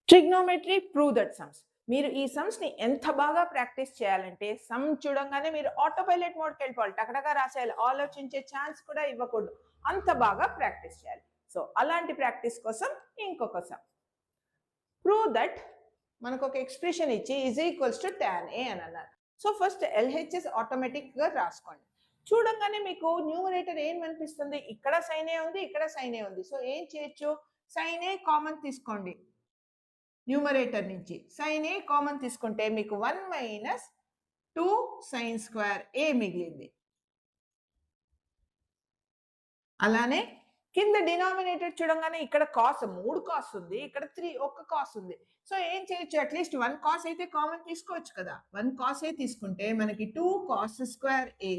Trigonometry prove that sums. మీరు ఈ సమ్స్‌ని ఎంత బాగా ప్రాక్టీస్ చేయాలంటే, సమ్ చూడంగానే మీరు ఆటో పైలట్ మోడ్‌కి వెళ్ళిపోవాలి. టకటక రాసేయాలి. ఆలోచించే ఛాన్స్ కూడా ఇవ్వకూడదు. అంత బాగా ప్రాక్టీస్ చేయాలి. సో, అలాంటి ప్రాక్టీస్ కోసం ఇంకొక సమ్. ప్రూవ్ దట్ మనకొక ఎక్స్‌ప్రెషన్ ఇచ్చి ఈజ్ ఈక్వల్స్ టు టాన్ ఏ అని అన్నారు. సో, ఫస్ట్ ఎల్‌హెచ్‌ఎస్ ఆటోమేటిక్‌గా రాసుకోండి. చూడంగానే మీకు న్యూమరేటర్ ఏం అనిపిస్తుంది? ఇక్కడ సైన్ ఏ ఉంది, ఇక్కడ సైన్ ఏ ఉంది. సో, ఏం చేయొచ్చు? సైన్ ఏ కామన్ తీసుకోండి. న్యూమరేటర్ నుంచి సైన్ ఏ కామన్ తీసుకుంటే మీకు 1 మైనస్ 2 సైన్ స్క్వేర్ ఏ మిగిలింది. అలానే కింద డినామినేటర్ చూడంగానే ఇక్కడ కాస్ 3 కాస్ ఉంది, ఇక్కడ 3 ఒక్క కాస్ ఉంది. సో ఏం చేయొచ్చు? అట్లీస్ట్ 1 కాస్ అయితే కామన్ తీసుకోవచ్చు కదా. 1 కాస్ ఏ తీసుకుంటే మనకి 2 cos square A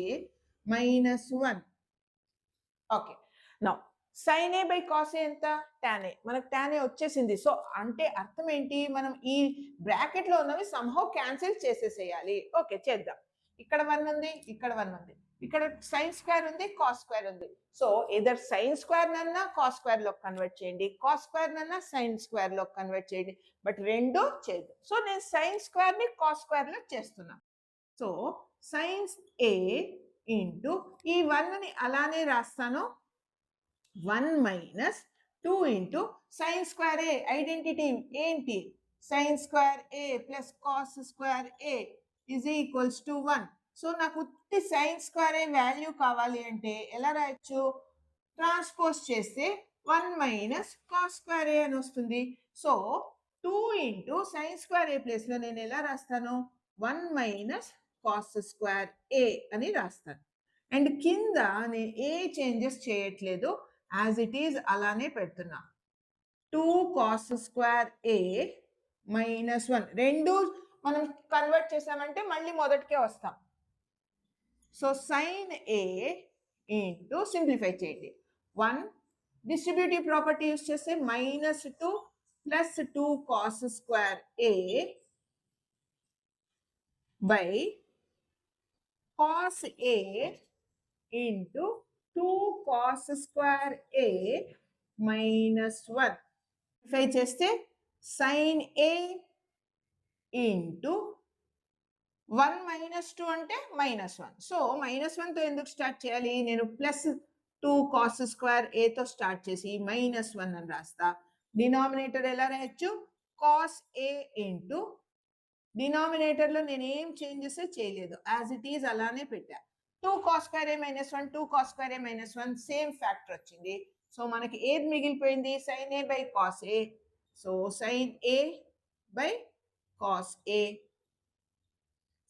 minus 1. Okay, now sin A by cos A ఎంత? Tan A. మనకు టాన్ ఏ వచ్చేసింది. సో అంటే అర్థం ఏంటి? మనం ఈ బ్రాకెట్ లో ఉన్నవి సంహౌ క్యాన్సిల్ చేసేసేయాలి. ఓకే, చేద్దాం. ఇక్కడ 1 ఉంది, ఇక్కడ 1 ఉంది, ఇక్కడ సైన్ స్క్వేర్ ఉంది, కాస్ స్క్వేర్ ఉంది. సో ఇదర్ సైన్ స్క్వేర్ నన్నా కాస్ స్క్వేర్ లో కన్వర్ట్ చేయండి, కాస్ స్క్వేర్ నన్నా సైన్ స్క్వేర్ లో కన్వర్ట్ చేయండి. బట్ రెండు చేయదు. సో నేను సైన్ స్క్వేర్ ని కాస్ స్క్వేర్ లో చేస్తున్నా. సో సైన్స్ ఏ ఇంటూ ఈ 1 ని అలానే రాస్తాను. 1 మైనస్ 2 ఇంటూ సైన్ స్క్వేర్ ఏ. ఐడెంటిటీ ఏంటి? Sign square A plus cos square A is equals to 1. So నాకు ఉత్తి సైన్ స్క్వేర్ ఏ వాల్యూ కావాలి అంటే ఎలా రాయొచ్చు? ట్రాన్స్పోజ్ చేస్తే 1 మైనస్ కాస్ స్క్వేర్ ఏ అని వస్తుంది. సో 2 ఇంటూ సైన్ స్క్వేర్ ఏ ప్లేస్ లో నేను ఎలా రాస్తాను? 1 మైనస్ కాస్ స్క్వేర్ ఏ అని రాస్తాను. అండ్ కింద నేను ఏ చేంజెస్ చేయట్లేదు, యాజ్ ఇట్ ఈజ్ అలానే పెడుతున్నా. 2 కాస్ స్క్వేర్ ఏ మైనస్ 1. రెండు మనం కన్వర్ట్ చేసామంటే మళ్ళీ మొదటికే వస్తాం. సో సైన్ ఏ ఇంటూ సింప్లిఫై చేయండి. 1 డిస్ట్రిబ్యూటివ్ ప్రాపర్టీ యూస్ చేస్తే minus 2 plus 2 cos square A by cos A into 2 cos square A minus 1. Simplify చేస్తే సైన్ ఏ ఇంటూ 1 మైనస్ 2 అంటే మైనస్ 1. సో మైనస్ 1తో ఎందుకు స్టార్ట్ చేయాలి? నేను ప్లస్ 2 కాస్ స్క్వేర్ ఏతో start చేసి minus 1 అని రాస్తా. డినామినేటర్ ఎలా రాయొచ్చు? కాస్ ఏ ఇంటూ డినామినేటర్లో నేను ఏం చేంజెస్ చేయలేదు, యాజ్ ఇట్ ఈజ్ అలానే పెట్టా. 2 cos square A minus 1, 2 cos square A minus 1 same factor వచ్చింది. సో మనకి ఏది మిగిలిపోయింది? Sine A by cos A. So sign A by cos A.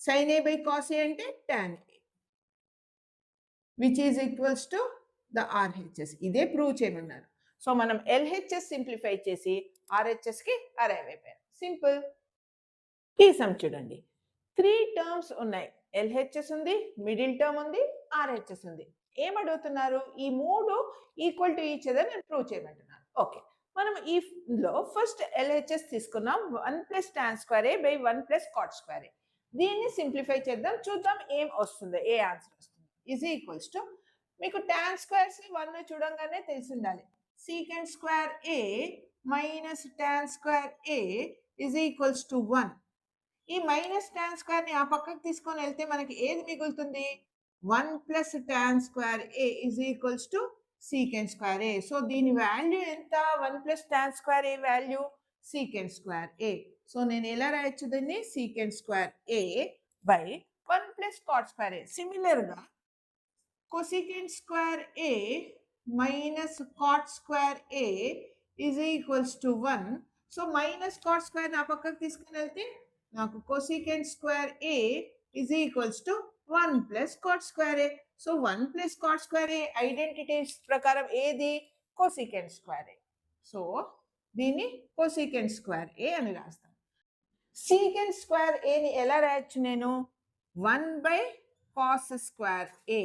Sine A by cos A అంటే tan A, which is equals to the RHS. ఇదే prove చేయమన్నారు. So మనం LHS simplify చేసి ఆర్హెచ్ఎస్కి అరైవ్ అయిపోయాం. సింపుల్. ఈ సమ్ చూడండి, 3 terms ఉన్నాయి. ఎల్హెచ్ఎస్ ఉంది, మిడిల్ టర్మ్ ఉంది, ఆర్హెచ్ఎస్ ఉంది. ఏమడుగుతున్నారు? ఈ 3 ఈక్వల్ టు ఈచ్ అదర్ నేను ప్రూవ్ చేయమంటున్నాను. ఓకే, మనం ఈలో ఫస్ట్ ఎల్హెచ్ఎస్ తీసుకున్నాం. 1 plus tan square A by 1 plus cot square A. దీన్ని సింప్లిఫై చేద్దాం, చూద్దాం ఏం వస్తుంది, ఏ ఆన్సర్ వస్తుంది. ఈజ్ ఈక్వల్స్ టు మీకు టాన్ స్క్వేర్స్ 1 చూడంగానే తెలిసి ఉండాలి. Secant square A minus tan square A is equals to 1. ఈ మైనస్ టాన్ స్క్వేర్ ని ఆ పక్కకు తీసుకొని వెళ్తే మనకి ఏది మిగులుతుంది? 1 plus tan square A is equals to secant square A. So దీని వాల్యూ ఎంత? 1 plus tan square A value secant square A. So నేను ఎలా రాయొచ్చు దీన్ని? Secant square A by 1 plus cot square A. సిమిలర్గా cosecant square A minus cot square A is equals to 1. So minus cot square నా పక్కకు తీసుకుని వెళ్తే నాకు cosecant square A is equals to 1 plus cot square A. So 1 plus cot square A identities ప్రకారం ఏది? కొసీకెండ్ square A. So దీన్ని కొసీకెండ్ square ఏ అని రాస్తాను. సీకెండ్ స్క్వేర్ ఏని ఎలా రాయొచ్చు నేను? 1 by cos square A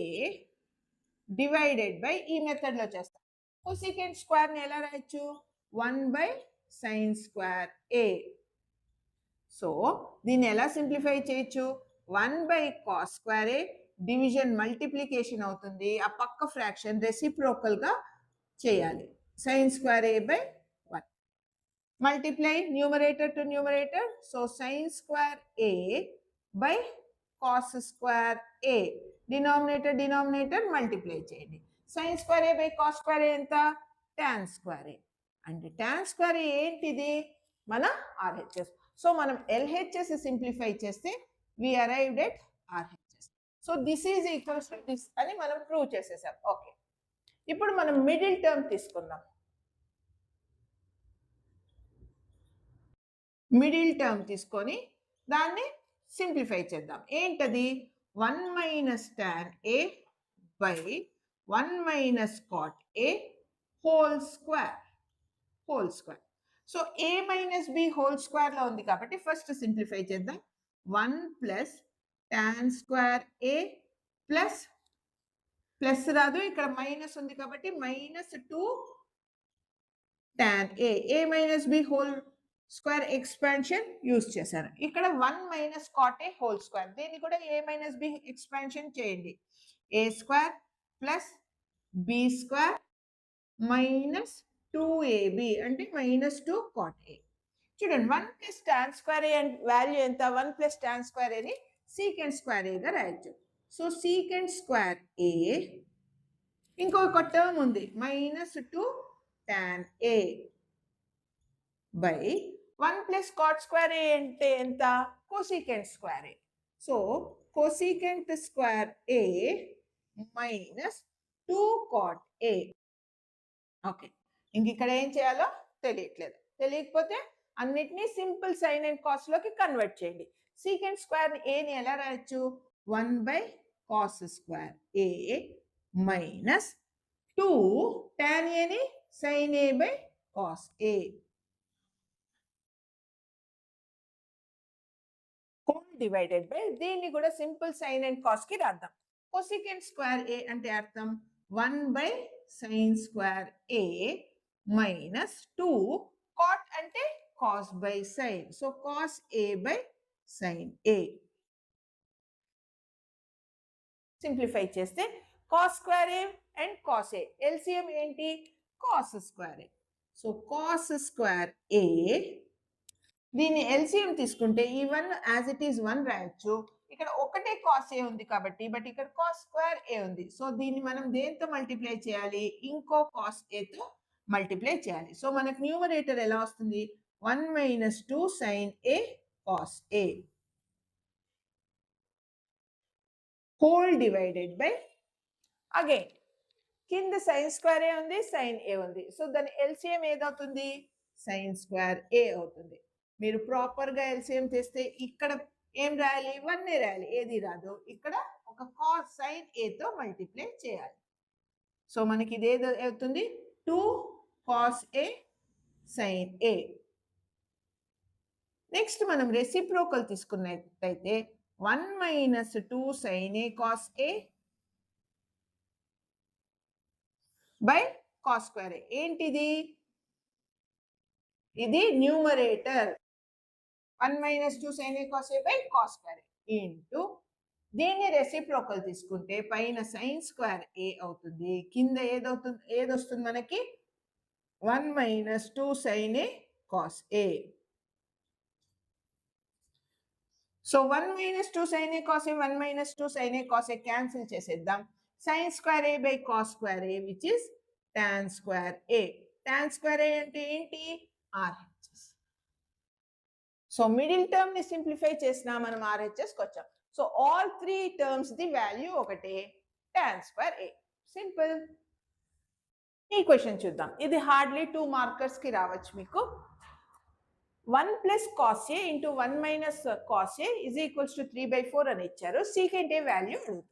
divided by ఈ మెథడ్లో చేస్తాను. కొసీకెండ్ స్క్వేర్ని ఎలా రాయొచ్చు? 1 by sine square A. So దీన్ని ఎలా సింప్లిఫై చేయొచ్చు? 1 by cos square A division multiplication అవుతుంది, ఆ పక్క ఫ్రాక్షన్ రెసిప్రోకల్ గా చేయాలి. Sign square A by 1. multiply numerator to numerator, so sin square a by cos square a, denominator multiply చేయండి. sin square a by cos square a ఎంత, tan square a, అంటే tan square a ఏంటిది, మన RHS. So మనం LHS simplify చేస్తే we arrived at RHS. So this is equals to this అని మనం prove చేసేసాం. ఓకే, ఇప్పుడు మనం మిడిల్ టర్మ్ తీసుకుందాం. మిడిల్ టర్మ్ తీసుకొని దాన్ని సింప్లిఫై చేద్దాం. ఏంటది, 1 minus tan a by 1 minus cot a whole square. So a minus b whole square లో ఉంది కాబట్టి ఫస్ట్ సింప్లిఫై చేద్దాం. 1 plus tan square a plus రాదు, ఇక్కడ మైనస్ ఉంది కాబట్టి minus 2 tan a minus b whole square expansion use చేశాను. ఇక్కడ 1 minus cot a whole square, దీన్ని కూడా a మైనస్ b ఎక్స్పాన్షన్ చేయండి. a square plus b square minus 2ab అంటే మైనస్ 2 cot a. చూడండి, 1 plus tan square a value ఎంత, 1 plus tan square a ని secant square a గా రాయొచ్చు. So secant square a, ఇంకొక టర్మ్ ఉంది minus 2 tan a by 1 plus cot square a అంటే ఎంత, cosecant square a. So cosecant square a minus 2 cot a. Okay, ఇంక ఇక్కడ ఏం చేయాలో తెలియట్లేదు. తెలియకపోతే అన్నిటినీ సింపుల్ సైన్ అండ్ కాస్ లోకి కన్వర్ట్ చేయండి. సీకెంట్ స్క్వేర్ a ని ఎలా రాయొచ్చు, 1 by cos square a minus 2 tan a ని sin a by cos a whole divided by, దీన్ని కూడా సింపుల్ సైన్ అండ్ కాస్ కి రాద్దాం. కోసికెంట్ స్క్వేర్ a అంటే అర్థం 1 by sine square a minus 2 cot అంటే cos by sine, so cos a by sine a. Simplify చేస్తే cos square a and cos a, LCM ఏంటి, cos square a. So cos square a, దీన్ని LCM తీసుకుంటే ఈ 1 as it is 1 రాయొచ్చు. ఇక్కడ ఒకటే cos A ఉంది కాబట్టి, బట్ ఇక్కడ కాస్ స్క్వేర్ ఏ ఉంది. సో దీన్ని మనం దేంతో మల్టిప్లై చేయాలి, ఇంకో కాస్ ఏతో మల్టిప్లై చేయాలి. సో మనకు న్యూమరేటర్ ఎలా వస్తుంది, 1 minus 2 sign A cos A whole divided by, again కింద సైన్ స్క్వేర్ ఏ ఉంది, సైన్ ఏ ఉంది. సో దాని ఎల్సిఎం ఏదవుతుంది, సైన్ స్క్వేర్ ఏ అవుతుంది. మీరు ప్రాపర్గా ఎల్సిఎం చేస్తే ఇక్కడ ఏం రాయాలి, 1 రాయాలి, ఏది రాదు. ఇక్కడ ఒక కాస్ సైన్ ఏతో మల్టిప్లై చేయాలి. సో మనకి ఇది ఏదో అవుతుంది, 2 cos A sine A. Next మనం రెసిప్రోకల్ తీసుకున్నట్లయితే 1 minus 2 sign A cos A by cos square A. ఏంటిది, ఇది numerator 1 minus 2 sign A cos A by cos square A into, దీన్ని రెసిప్రోకల్ తీసుకుంటే పైన సైన్ స్క్వేర్ ఏ అవుతుంది, కింద ఏదొస్తుంది మనకి 1 minus 2 sign A cos A. So 1 minus 2 sign A cos A, 1 minus 2 sign A cos A cancel చేసేద్దాం. Sine square A by cos square A which is tan square A. tan square A అంటే ఏంటి, RHS. So middle term ని simplify చేసినా మనం RHS కి వచ్చాం. So all 3 terms the value ఒకటే, tan square A. Simple. ఈ క్వశ్చన్ చూద్దాం. ఇది హార్డ్లీ 2 మార్కర్స్ కి రావచ్చు మీకు. 1 plus cos A into 1 minus cos A is equals to 3/4 అని ఇచ్చారు. సీకెంట్ ఏ వాల్యూ అడుగుతున్నారు.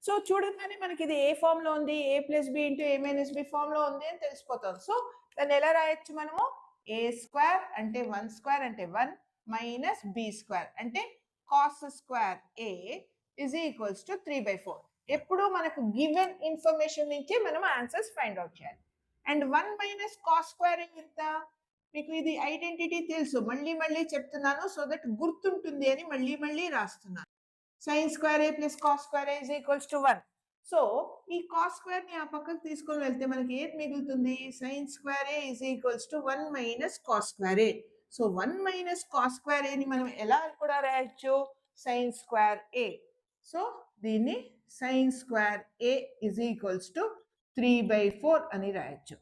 సో చూడగానే మనకి ఇది ఏ ఫామ్ లో ఉంది, a plus B into a minus B form లో ఉంది అని తెలిసిపోతుంది. సో దాన్ని ఎలా రాయొచ్చు మనము, a స్క్వేర్ అంటే 1 స్క్వేర్ అంటే 1 మైనస్ b స్క్వేర్ అంటే cos square a is equals to 3/4. ఎప్పుడు మనకు గివెన్ ఇన్ఫర్మేషన్ నుంచి మనం ఆన్సర్స్ ఫైండ్ అవుట్ చేయాలి. అండ్ 1 మైనస్ కాస్ స్క్వేర్ ఎంత, మీకు ఇది ఐడెంటిటీ తెలుసు, మళ్ళీ చెప్తున్నాను సో దట్ గుర్తుంటుంది అని మళ్ళీ రాస్తున్నాను. sin square a plus cos square a is equals to 1. So ఈ కాస్ స్క్వేర్ని ఆ పక్కకు తీసుకొని వెళ్తే మనకి ఏది మిగులుతుంది? Sign square A is equals to 1 minus cos square A. So 1 minus cos square ఏని మనం ఎలా కూడా రాయొచ్చు? Sign square A. సో దీన్ని sign square A is equals to 3/4 అని రాయొచ్చు.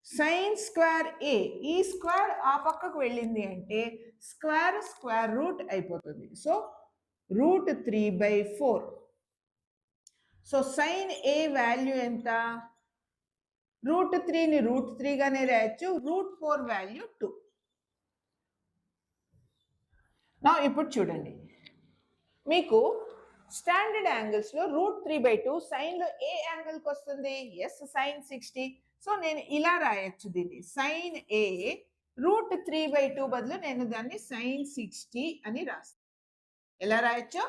సైన్ స్క్వేర్ ఏ, ఈ స్క్వేర్ ఆ పక్కకు వెళ్ళింది అంటే స్క్వేర్ స్క్వేర్ రూట్ అయిపోతుంది. So root 3/4. So sign A value ఎంత? రూట్ 3ని రూట్ 3 గానే రాయొచ్చు. Root 4 value 2. నా ఇప్పుడు చూడండి, మీకు స్టాండర్డ్ యాంగిల్స్ లో రూట్ 3/2 సైన్ లో ఏ యాంగిల్కి వస్తుంది? Yes, sign 60. సో నేను ఇలా రాయొచ్చు దీన్ని, సైన్ ఏ రూట్ 3/2 బదులు నేను దాన్ని సైన్ 60 అని రాస్తాను. ఎలా రాయొచ్చు?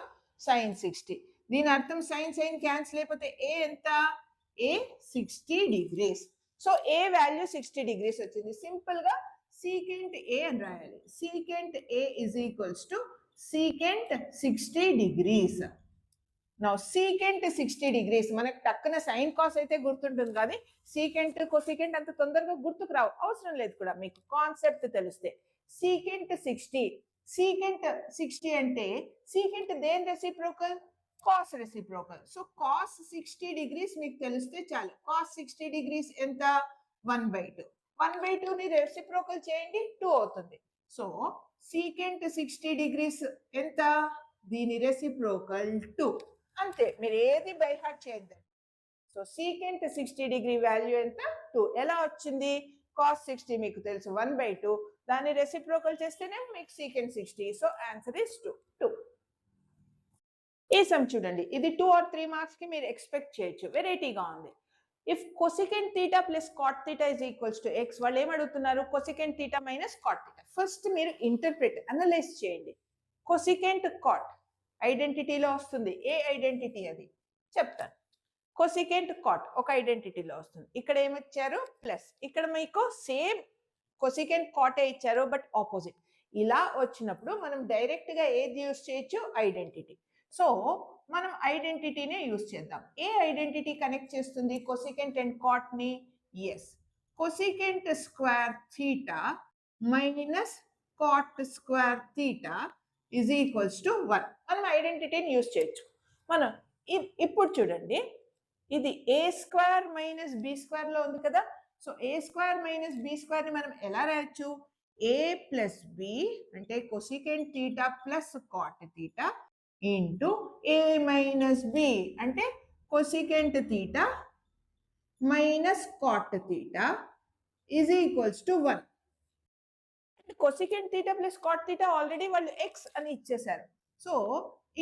సైన్ 60. దీని అర్థం సైన్ సైన్ క్యాన్సిల్ అయిపోతే ఏ ఎంత? ఏ 60 degrees. సో ఏ వాల్యూ 60 degrees వచ్చింది. సింపుల్ గా సీకెంట్ ఏ అని రాయాలి. Secant A is equals to secant 60 degrees. నా సీకెంట్ 60 degrees మనకు టక్కున సైన్ కాస్ అయితే గుర్తుంటుంది, కానీ సీకెంట్ కొసీకెంట్ అంత తొందరగా గుర్తుకు రావు, అవసరం లేదు కూడా, మీకు కాన్సెప్ట్ తెలిస్తే. సీకెంట్ 60. సీకెంట్ 60 అంటే సీకెంట్ దేని reciprocal? Cos reciprocal. So cos 60 degrees మీకు తెలిస్తే చాలు. కాస్ 60 degrees ఎంత? 1/2. 1/2ని రెసిప్రోకల్ చేయండి, 2 అవుతుంది. సో సీకెంట్ 60 degrees ఎంత? దీని రెసిప్రోకల్ 2. అంతే, మీరు ఏది బై హార్ట్ చేద్దాం. సో సీకెంట్ 60 degree వాల్యూ ఎంత? 2. ఎలా వచ్చింది? కాస్ 60 మీకు తెలుసు 1/2, దాన్ని రెసిప్రోకల్ చేస్తేనే మీకు సీకెంట్ 60. So answer is 2. ఈ సమ్ చూడండి, ఇది 2 or 3 మార్క్స్ కి మీరు ఎక్స్పెక్ట్ చేయొచ్చు. వెరైటీగా ఉంది. If cosecant theta plus cot theta is equals to X. వాళ్ళు ఏమడుగుతున్నారు? Cosecant theta minus cot theta. First మీరు ఇంటర్ప్రిట్, అనలైజ్ చేయండి. కొసికెంట్ కాట్ ఐడెంటిటీలో వస్తుంది. ఏ ఐడెంటిటీ అది చెప్తాను. కొసికెంట్ కాట్ ఒక ఐడెంటిటీలో వస్తుంది. ఇక్కడ ఏమిచ్చారు? ప్లస్. ఇక్కడ మీకు సేమ్ కొసికెంట్ కాటే ఇచ్చారు, బట్ ఆపోజిట్. ఇలా వచ్చినప్పుడు మనం డైరెక్ట్ గా ఏది యూజ్ చేయొచ్చు? ఐడెంటిటీ. సో మనం ఐడెంటిటీనే యూజ్ చేద్దాం. ఏ ఐడెంటిటీ కనెక్ట్ చేస్తుంది కొసికెంట్ అండ్ కాట్ ని? Yes, cosecant square theta minus cot square theta is equals to 1. మనం ఐడెంటిటీని యూజ్ చేయొచ్చు. మనం ఇప్పుడు చూడండి, ఇది A square minus B square లో ఉంది కదా. So A square minus B square ని మనం ఎలా రాయొచ్చు? ఏ ప్లస్ బి అంటే cosecant theta plus cot theta into A minus B అంటే cosecant theta minus cot theta is equals to 1. Cosecant theta plus cot theta already వాళ్ళు X అని ఇచ్చేసారు. So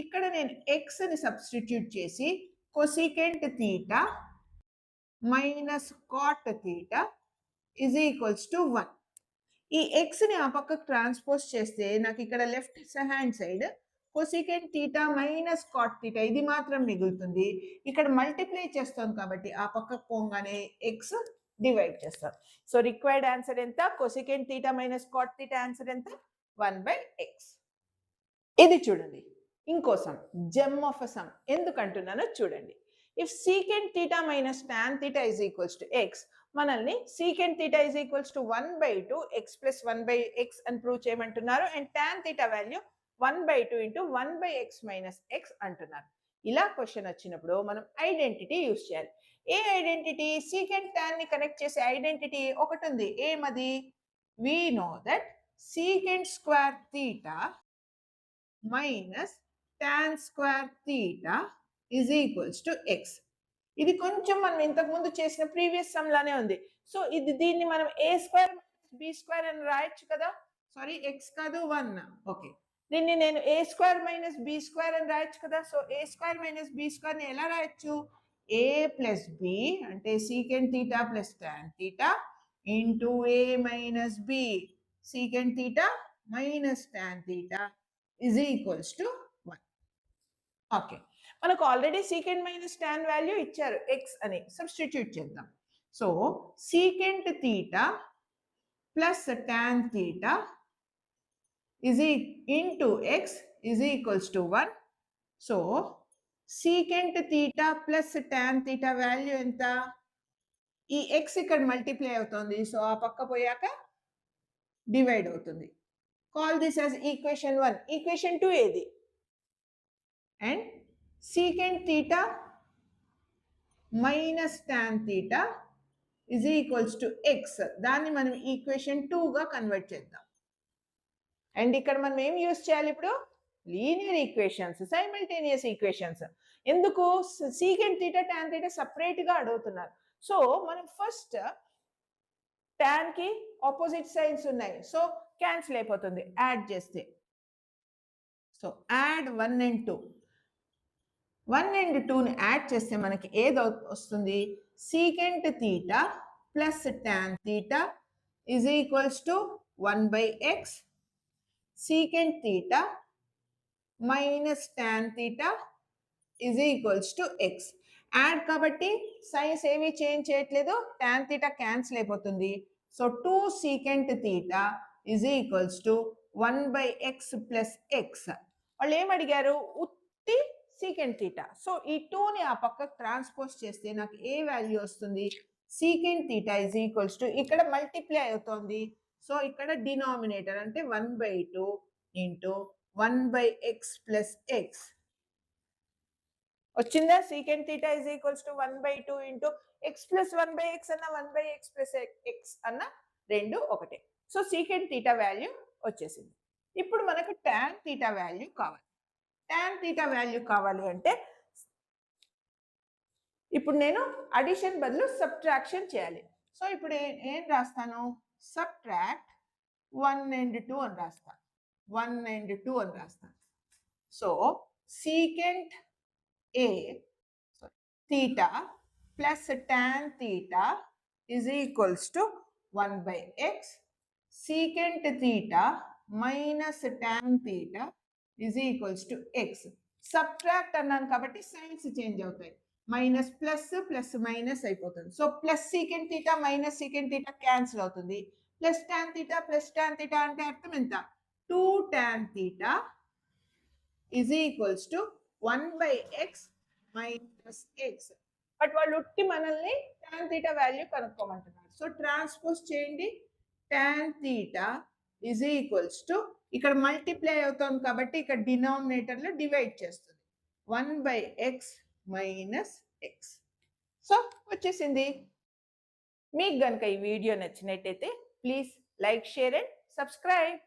ఇక్కడ నేను ఎక్స్ అని సబ్స్టిట్యూట్ చేసి cosecant theta minus cot theta is equals to 1. ఈ ఎక్స్ని ఆ పక్కకు ట్రాన్స్పోజ్ చేస్తే నాకు ఇక్కడ left hand side cosecant theta minus cot theta ఇది మాత్రం మిగులుతుంది. ఇక్కడ మల్టిప్లై చేస్తాం కాబట్టి ఆ పక్కకు పోగానే ఎక్స్ డివైడ్ చేస్తాం. సో రిక్వైర్డ్ ఆన్సర్ ఎంత? Cosecant theta minus cot theta answer ఎంత? 1/x. ఇది చూడండి, ఇంకో sum, gem of a sum. ఎందుకంటున్నానో చూడండి. If secant theta minus tan theta is equals to X, మనల్ని secant theta is equals to 1/2 X plus 1/x అని ప్రూవ్ చేయమంటున్నారు. And tan theta value 1/2 into 1/x minus X అంటున్నారు. ఇలా question వచ్చినప్పుడు మనం ఐడెంటిటీ యూజ్ చేయాలి. ఏ ఐడెంటిటీ? సీకెంట్ టాన్ ని కనెక్ట్ చేసే ఐడెంటిటీ ఒకటి ఉంది. ఏమది? We know that secant square theta minus tan square theta is equals to X. ఇది కొంచెం మనం ఇంతకు ముందు చేసిన ప్రీవియస్ సమ్ లానే ఉంది. సో దీన్ని మనం ఏ స్క్వేర్ బి స్క్వేర్ అని రాయొచ్చు కదా. సారీ, ఎక్స్ కాదు 1. ఓకే, దీన్ని నేను A square minus B square అని రాయొచ్చు కదా. So A square minus B square ని ఎలా రాయొచ్చు? ఏ ప్లస్ బి అంటే secant theta plus tan theta into A minus B secant theta minus tan theta is equals to 1. Okay, మనకు already secant minus tan value ఇచ్చారు X అని, substitute చేద్దాం. So secant theta plus tan theta is into x is equals to 1. So secant theta plus tan theta value ఎంత? ఈ X ఇక్కడ multiply అవుతుంది, so ఆ పక్క పోయాక డివైడ్ అవుతుంది. Call this as equation 1. Equation 2 ఏది? And secant theta minus tan theta is equals to X. దాన్ని మనం ఈక్వేషన్ 2గా కన్వర్ట్ చేద్దాం. అండ్ ఇక్కడ మనం ఏం యూస్ చేయాలి ఇప్పుడు? Linear equations, simultaneous equations. ఎందుకు? సీకెంట్ తీటా టాన్ తీటా సపరేట్గా అడుగుతున్నారు. సో మనం ఫస్ట్ టాన్ కి ఆపోజిట్ సైన్స్ ఉన్నాయి, సో క్యాన్సిల్ అయిపోతుంది యాడ్ చేస్తే. So add 1 and 2. 1 and 2ని యాడ్ చేస్తే మనకి ఏది వస్తుంది? Secant theta plus tan theta is equals to 1/x secant theta minus tan theta is equals to X. Add కాబట్టి సైన్స్ ఏమీ చేంజ్ చేయట్లేదు, టాన్ తీటా క్యాన్సిల్ అయిపోతుంది. So 2 secant theta is equals to 1/x plus X. వాళ్ళు ఏం అడిగారు? ఉత్తి secant theta. So ఈ 2ని ఆ పక్కకు ట్రాన్స్పోజ్ చేస్తే నాకు ఏ వాల్యూ వస్తుంది? Secant theta is equals to, ఇక్కడ మల్టిప్లై అవుతుంది, సో ఇక్కడ డినామినేటర్ అంటే 1/2 ఇంటూ 1/x ప్లస్ ఎక్స్ వచ్చిందా? Secant theta is equals to 1/2 into X plus 1/x అన్న 1/x ప్లస్ ఎక్స్ అన్న రెండు ఒకటే. సో సీకెంట్ తీటా వాల్యూ వచ్చేసింది. ఇప్పుడు మనకు టాన్ తీటా వాల్యూ కావాలి. టాన్ తీటా వాల్యూ కావాలి అంటే ఇప్పుడు నేను అడిషన్ బదులు సబ్ట్రాక్షన్ చేయాలి. సో ఇప్పుడు ఏం రాస్తాను? సబ్ట్రాక్ట్ 1 and 2 అని రాస్తాను. 1 and 2 అని రాస్తాను. So secant A theta plus tan theta is equals to 1/x secant theta minus tan theta is equals to x. Subtract అన్నాను కాబట్టి సైన్స్ చేంజ్ అవుతాయి, మైనస్ ప్లస్ ప్లస్ మైనస్ అయిపోతుంది. So plus secant theta minus secant theta cancel అవుతుంది. Plus tan theta plus tan theta అంటే అర్థం ఎంత? 2 tan theta is equals to 1/x minus X. But వాళ్ళు ఉట్టి మనల్ని టాన్ తీటా వాల్యూ కనుక్కోమంటున్నారు. సో ట్రాన్స్పోజ్ చేయండి. Tan theta is equals to, ఇక్కడ మల్టిప్లై అవుతుంది కాబట్టి ఇక్కడ డినామినేటర్లో డివైడ్ చేస్తుంది, 1/x మైనస్ ఎక్స్. సో వచ్చేసింది. మీకు కనుక ఈ వీడియో నచ్చినట్టయితే please like, share and subscribe.